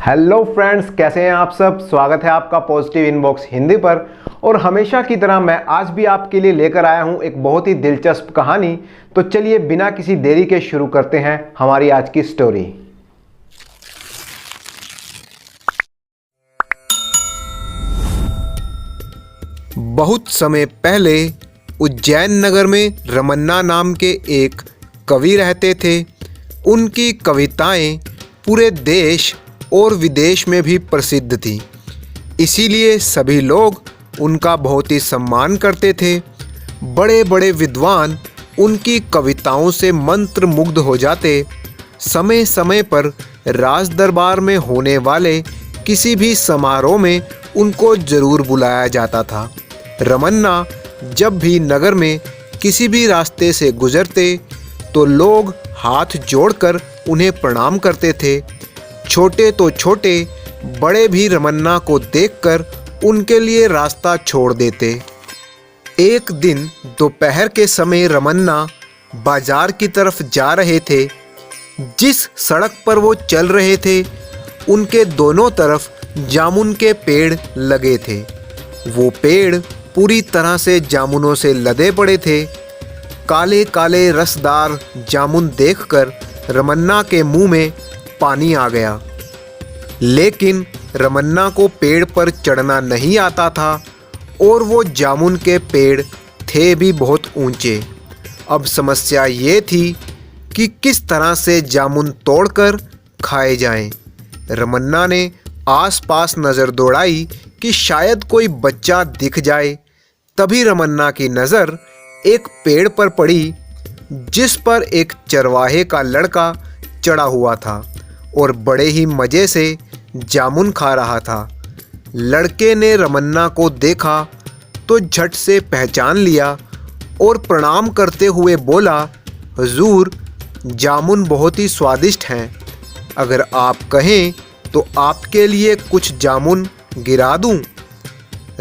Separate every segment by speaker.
Speaker 1: Hello friends, कैसे हैं आप सब। स्वागत है आपका पॉजिटिव इनबॉक्स हिंदी पर। और हमेशा की तरह मैं आज भी आपके लिए लेकर आया हूं एक बहुत ही दिलचस्प कहानी। तो चलिए बिना किसी देरी के शुरू करते हैं हमारी आज की स्टोरी।
Speaker 2: बहुत समय पहले उज्जैन नगर में रमन्ना नाम के एक कवि रहते थे। उनकी कविताएं पूरे देश और विदेश में भी प्रसिद्ध थी, इसीलिए सभी लोग उनका बहुत ही सम्मान करते थे। बड़े बड़े विद्वान उनकी कविताओं से मंत्रमुग्ध हो जाते। समय समय पर राज दरबार में होने वाले किसी भी समारोह में उनको जरूर बुलाया जाता था। रमन्ना जब भी नगर में किसी भी रास्ते से गुजरते तो लोग हाथ जोड़कर उन्हें प्रणाम करते थे। छोटे तो छोटे, बड़े भी रमन्ना को देखकर उनके लिए रास्ता छोड़ देते। एक दिन दोपहर के समय रमन्ना बाजार की तरफ जा रहे थे। जिस सड़क पर वो चल रहे थे उनके दोनों तरफ जामुन के पेड़ लगे थे। वो पेड़ पूरी तरह से जामुनों से लदे पड़े थे। काले काले रसदार जामुन देखकर रमन्ना के मुंह में पानी आ गया। लेकिन रमन्ना को पेड़ पर चढ़ना नहीं आता था और वो जामुन के पेड़ थे भी बहुत ऊंचे। अब समस्या ये थी कि किस तरह से जामुन तोड़कर खाए जाएं। रमन्ना ने आसपास नज़र दौड़ाई कि शायद कोई बच्चा दिख जाए। तभी रमन्ना की नज़र एक पेड़ पर पड़ी जिस पर एक चरवाहे का लड़का चढ़ा हुआ था और बड़े ही मज़े से जामुन खा रहा था। लड़के ने रमन्ना को देखा तो झट से पहचान लिया और प्रणाम करते हुए बोला, हुजूर, जामुन बहुत ही स्वादिष्ट हैं। अगर आप कहें तो आपके लिए कुछ जामुन गिरा दूं।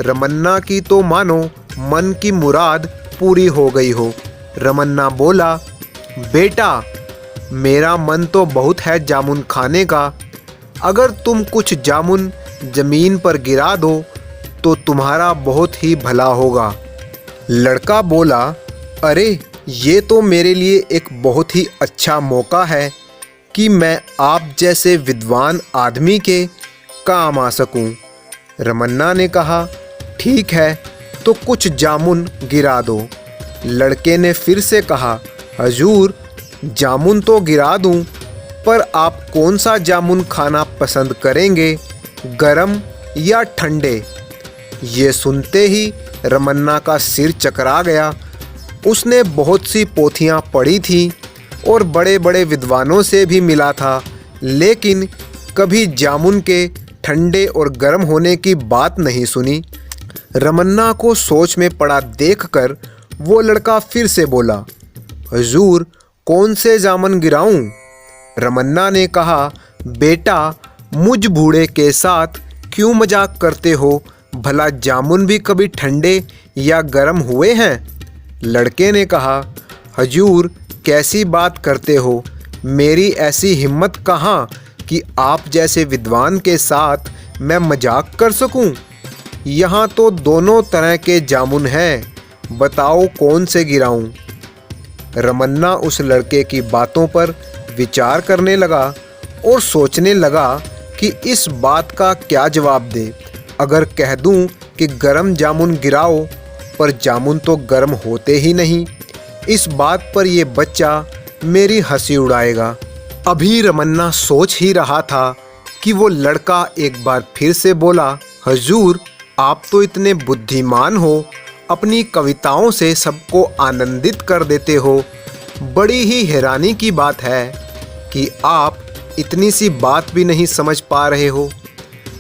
Speaker 2: रमन्ना की तो मानो मन की मुराद पूरी हो गई हो। रमन्ना बोला, बेटा, मेरा मन तो बहुत है जामुन खाने का। अगर तुम कुछ जामुन ज़मीन पर गिरा दो तो तुम्हारा बहुत ही भला होगा। लड़का बोला, अरे, ये तो मेरे लिए एक बहुत ही अच्छा मौका है कि मैं आप जैसे विद्वान आदमी के काम आ सकूं। रमन्ना ने कहा, ठीक है, तो कुछ जामुन गिरा दो। लड़के ने फिर से कहा, हुजूर, जामुन तो गिरा दूं, पर आप कौन सा जामुन खाना पसंद करेंगे, गरम या ठंडे? ये सुनते ही रमन्ना का सिर चकरा गया। उसने बहुत सी पोथियां पढ़ी थी और बड़े बड़े विद्वानों से भी मिला था, लेकिन कभी जामुन के ठंडे और गर्म होने की बात नहीं सुनी। रमन्ना को सोच में पड़ा देखकर वो लड़का फिर से बोला, हुजूर, कौन से जामुन गिराऊं? रमन्ना ने कहा, बेटा, मुझ बूढ़े के साथ क्यों मजाक करते हो? भला जामुन भी कभी ठंडे या गर्म हुए हैं? लड़के ने कहा, हुजूर, कैसी बात करते हो? मेरी ऐसी हिम्मत कहाँ कि आप जैसे विद्वान के साथ मैं मजाक कर सकूं? यहाँ तो दोनों तरह के जामुन हैं, बताओ कौन से गिराऊं? रमन्ना उस लड़के की बातों पर विचार करने लगा और सोचने लगा कि इस बात का क्या जवाब दे। अगर कह दूं कि गरम जामुन गिराओ, पर जामुन तो गर्म होते ही नहीं, इस बात पर ये बच्चा मेरी हंसी उड़ाएगा। अभी रमन्ना सोच ही रहा था कि वो लड़का एक बार फिर से बोला, हुजूर, आप तो इतने बुद्धिमान हो, अपनी कविताओं से सबको आनंदित कर देते हो। बड़ी ही हैरानी की बात है कि आप इतनी सी बात भी नहीं समझ पा रहे हो।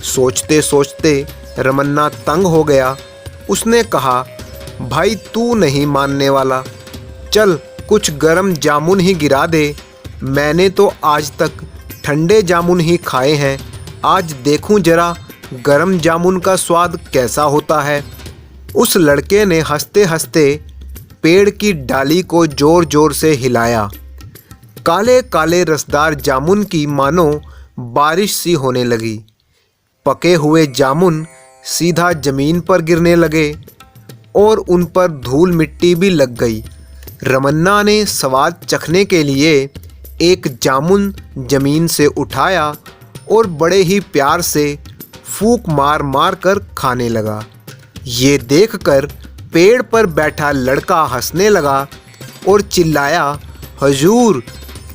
Speaker 2: सोचते सोचते रमन्ना तंग हो गया। उसने कहा, भाई, तू नहीं मानने वाला, चल कुछ गरम जामुन ही गिरा दे। मैंने तो आज तक ठंडे जामुन ही खाए हैं, आज देखूं जरा गरम जामुन का स्वाद कैसा होता है। उस लड़के ने हंसते हंसते पेड़ की डाली को जोर जोर से हिलाया। काले काले रसदार जामुन की मानो बारिश सी होने लगी। पके हुए जामुन सीधा जमीन पर गिरने लगे और उन पर धूल मिट्टी भी लग गई। रमन्ना ने स्वाद चखने के लिए एक जामुन जमीन से उठाया और बड़े ही प्यार से फूंक मार मार कर खाने लगा। ये देखकर पेड़ पर बैठा लड़का हंसने लगा और चिल्लाया, हुजूर,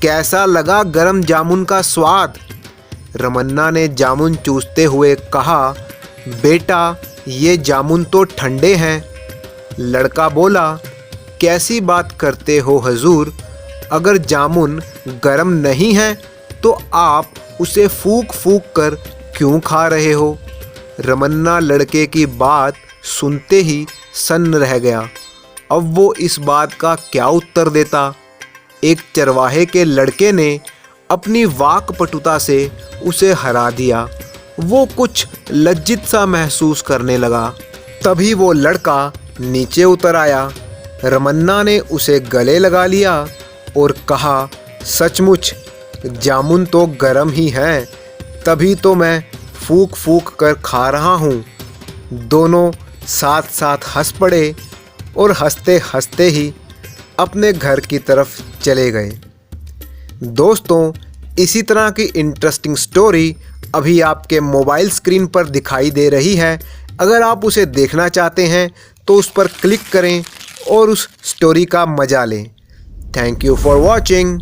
Speaker 2: कैसा लगा गरम जामुन का स्वाद? रमन्ना ने जामुन चूसते हुए कहा, बेटा, ये जामुन तो ठंडे हैं। लड़का बोला, कैसी बात करते हो हुजूर, अगर जामुन गरम नहीं है तो आप उसे फूंक फूंक कर क्यों खा रहे हो? रमन्ना लड़के की बात सुनते ही सन्न रह गया। अब वो इस बात का क्या उत्तर देता? एक चरवाहे के लड़के ने अपनी वाकपटुता से उसे हरा दिया। वो कुछ लज्जित सा महसूस करने लगा। तभी वो लड़का नीचे उतर आया। रमन्ना ने उसे गले लगा लिया और कहा, सचमुच जामुन तो गरम ही हैं, तभी तो मैं फूंक फूंक कर खा रहा हूँ। दोनों साथ साथ हंस पड़े और हंसते हंसते ही अपने घर की तरफ चले गए। दोस्तों, इसी तरह की इंटरेस्टिंग स्टोरी अभी आपके मोबाइल स्क्रीन पर दिखाई दे रही है। अगर आप उसे देखना चाहते हैं तो उस पर क्लिक करें और उस स्टोरी का मज़ा लें। Thank you for watching.